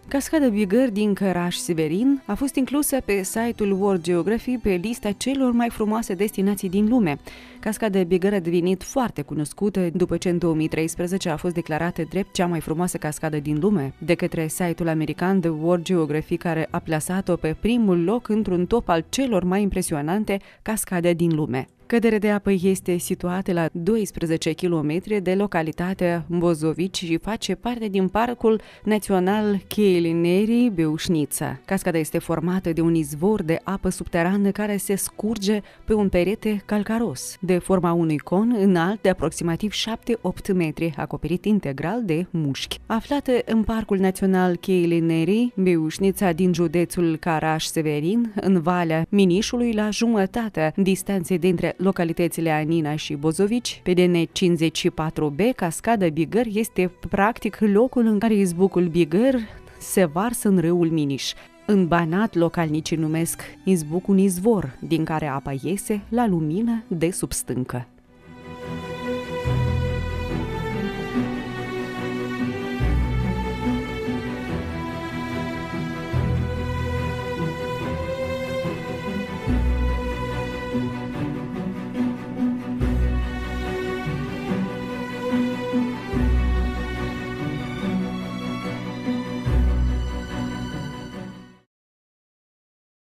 Cascada Bigăr din Căraș-Severin a fost inclusă pe site-ul World Geography pe lista celor mai frumoase destinații din lume. Cascada Bigăr a devenit foarte cunoscută după ce în 2013 a fost declarată drept cea mai frumoasă cascadă din lume de către site-ul american The World Geography, care a plasat-o pe primul loc într-un top al celor mai impresionante cascade din lume. Căderea de apă este situată la 12 km de localitatea Bozovici și face parte din Parcul Național Cheile Beușnița. Cascada este formată de un izvor de apă subterană care se scurge pe un perete calcaros, de forma unui con înalt de aproximativ 7-8 metri, acoperit integral de mușchi. Aflată în Parcul Național Cheile Beușnița din județul Caraș-Severin, în Valea Minișului, la jumătatea distanței dintre localitățile Anina și Bozovici, pe DN54B, Cascada Bigăr este practic locul în care izbucul Bigăr se varsă în râul Miniș. În Banat, localnicii numesc izbuc un izvor din care apa iese la lumină de sub stâncă.